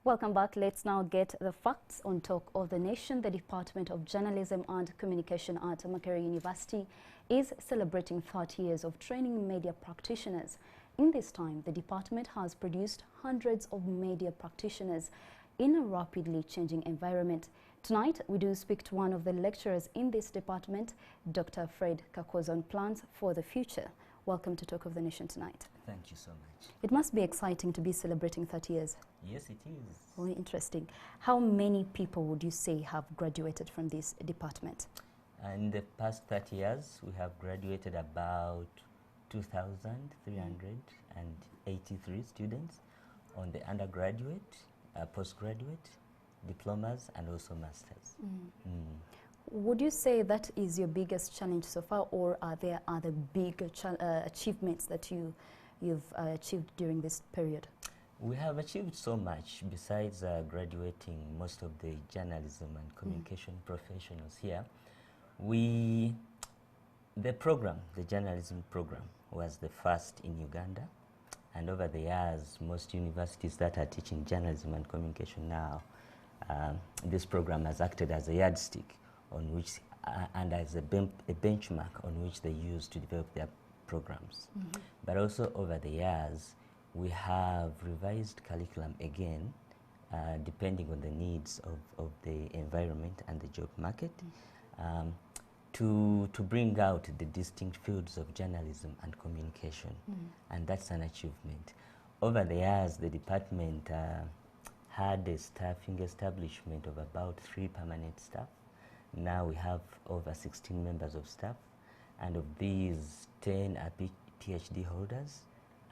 Welcome back. Let's now get the facts on Talk of the Nation. The Department of Journalism and Communication at Makerere University is celebrating 30 years of training media practitioners. In this time, the department has produced hundreds of media practitioners in a rapidly changing environment. Tonight, we do speak to one of the lecturers in this department, Dr. Fred Kakooza, on plans for the future. Welcome to Talk of the Nation tonight. Thank you so much. It must be exciting to be celebrating 30 years. Yes, it is. Very interesting. How many people would you say have graduated from this department? In the past 30 years, we have graduated about 2,383 students on the undergraduate, postgraduate, diplomas, and also masters. Would you say that is your biggest challenge so far, or are there other big achievements that you've achieved during this period? We have achieved so much besides graduating most of the journalism and communication professionals here. The journalism program, was the first in Uganda, and over the years, most universities that are teaching journalism and communication now, this program has acted as a yardstick on which and as a benchmark on which they use to develop their programs. But also over the years, we have revised curriculum again, depending on the needs of the environment and the job market, to bring out the distinct fields of journalism and communication, and that's an achievement. Over the years, the department had a staffing establishment of about 3 permanent staff. Now we have over 16 members of staff, and of these, 10 are PhD holders,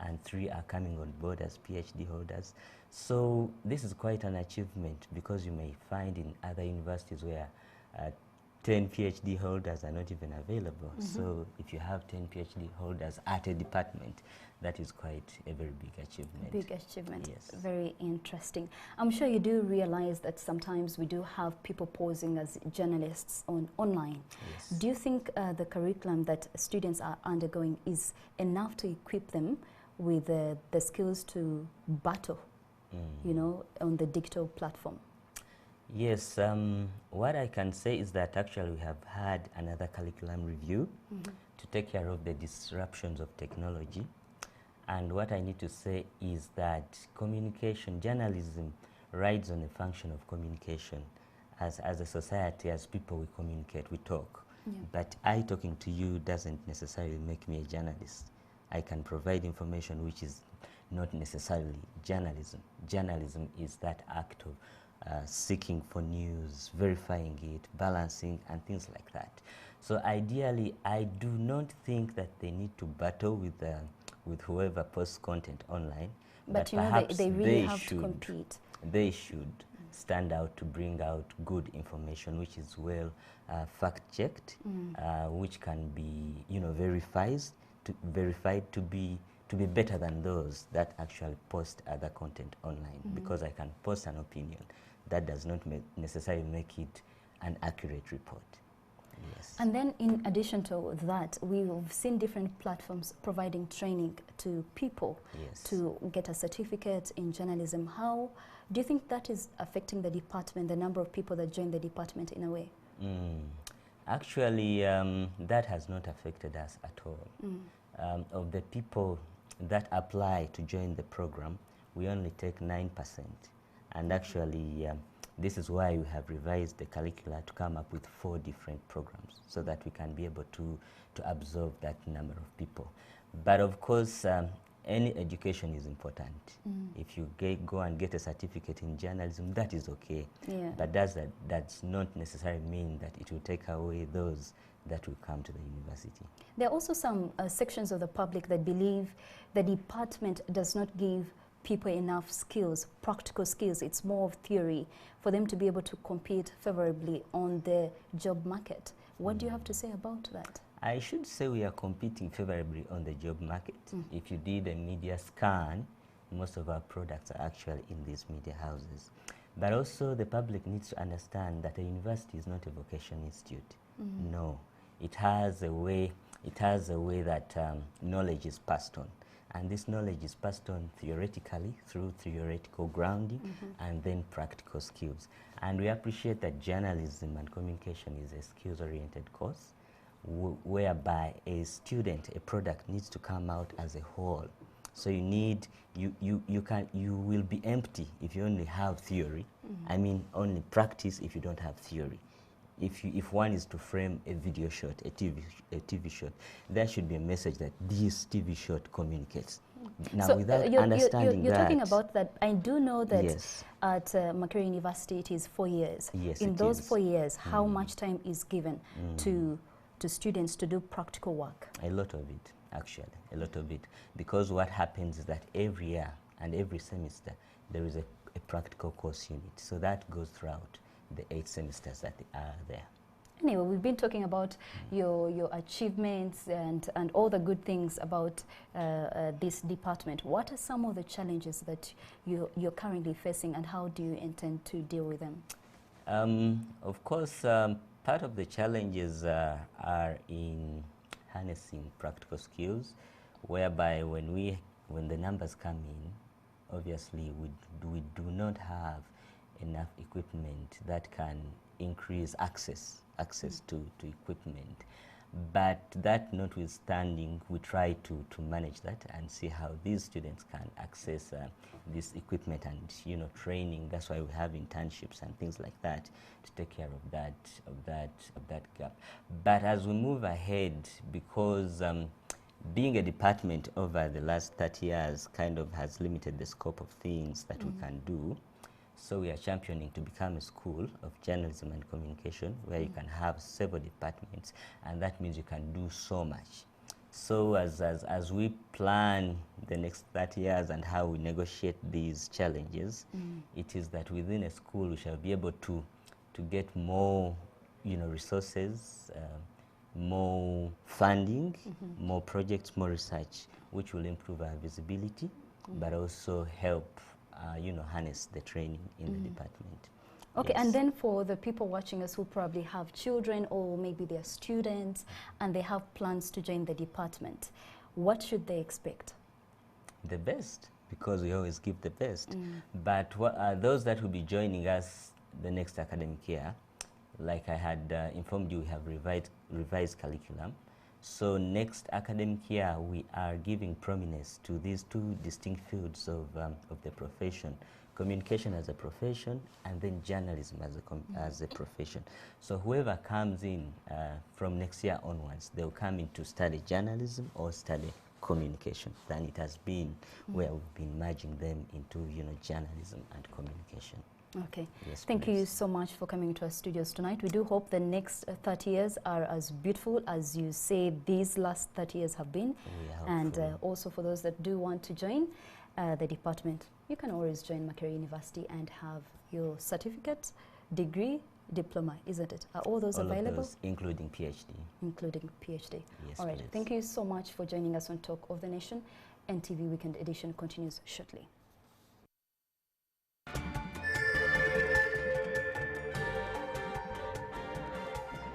and 3 are coming on board as PhD holders. So this is quite an achievement, because you may find in other universities where 10 PhD holders are not even available. So if you have 10 PhD holders at a department, that is quite a very big achievement. Big achievement. Yes. Very interesting. I'm sure you do realize that sometimes we do have people posing as journalists online. Yes. Do you think the curriculum that students are undergoing is enough to equip them with the skills to battle, you know, on the digital platform? Yes, what I can say is that actually we have had another curriculum review to take care of the disruptions of technology. And what I need to say is that communication, journalism rides on a function of communication. As a society, as people, we communicate, we talk. But I talking to you doesn't necessarily make me a journalist. I can provide information which is not necessarily journalism. Journalism is that act of seeking for news, verifying it, balancing, and things like that. So ideally, I do not think that they need to battle with whoever posts content online. But you know, they really have to compete. They should stand out to bring out good information, which is well fact-checked, which can be, you know, verified to be better than those that actually post other content online. Because I can post an opinion, that does not necessarily make it an accurate report. Yes. And then in addition to that, we've seen different platforms providing training to people to get a certificate in journalism. How do you think that is affecting the department, the number of people that join the department in a way? Actually, that has not affected us at all. Of the people that apply to join the program, we only take 9%. And actually, this is why we have revised the curricula to come up with 4 different programs, so that we can be able to absorb that number of people. But of course, any education is important. If you go and get a certificate in journalism, that is okay. But does not necessarily mean that it will take away those that will come to the university. There are also some sections of the public that believe the department does not give people enough skills, practical skills. It's more of theory for them to be able to compete favorably on the job market. What do you have to say about that? I should say we are competing favorably on the job market. If you did a media scan, most of our products are actually in these media houses. But also the public needs to understand that a university is not a vocation institute. No, it has a way that knowledge is passed on. and this knowledge is passed on theoretically through theoretical grounding and then practical skills. And we appreciate that journalism and communication is a skills-oriented course whereby a student, a product needs to come out as a whole. So you will be empty if you only have theory. I mean, only practice if you don't have theory. If one is to frame a video shot, a TV shot, there should be a message that this TV shot communicates. Now, so without understanding you're that, talking about that. I do know that yes, at Makerere University it is 4 years. Yes, in it those is. 4 years, how much time is given to students to do practical work? A lot of it, actually, a lot of it. Because what happens is that every year and every semester there is a practical course unit. So that goes throughout the 8 semesters that are there. Anyway, we've been talking about your achievements and all the good things about this department. What are some of the challenges that you're currently facing, and how do you intend to deal with them? Of course, part of the challenges are in harnessing practical skills, whereby when the numbers come in, obviously we do not have enough equipment that can increase access to equipment. But that notwithstanding, we try to manage that and see how these students can access this equipment and training. That's why we have internships and things like that to take care of that gap. But as we move ahead, because being a department over the last 30 years kind of has limited the scope of things that we can do. So we are championing to become a school of journalism and communication where you can have several departments, and that means you can do so much. So as we plan the next 30 years and how we negotiate these challenges, it is that within a school we shall be able to get more resources, more funding, more projects, more research, which will improve our visibility, but also help harness the training in the department. Okay, Yes. and then for the people watching us who probably have children or maybe they're students and they have plans to join the department, what should they expect? The best, because we always give the best. But those that will be joining us the next academic year, like I had informed you, we have revised curriculum. So next academic year, we are giving prominence to these 2 distinct fields of the profession: communication as a profession, and then journalism as a profession. So whoever comes in from next year onwards, they will come in to study journalism or study communication. Then it has been where we've been merging them into journalism and communication. Okay. Yes, Thank you please. so much for coming to our studios tonight. We do hope the next 30 years are as beautiful as you say these last 30 years have been. And also for those that do want to join the department, you can always join Makerere University and have your certificate, degree, diploma, isn't it? Are all those available? Of those, including PhD. Including PhD. Yes, all right. please. Thank you so much for joining us on Talk of the Nation. NTV Weekend Edition continues shortly.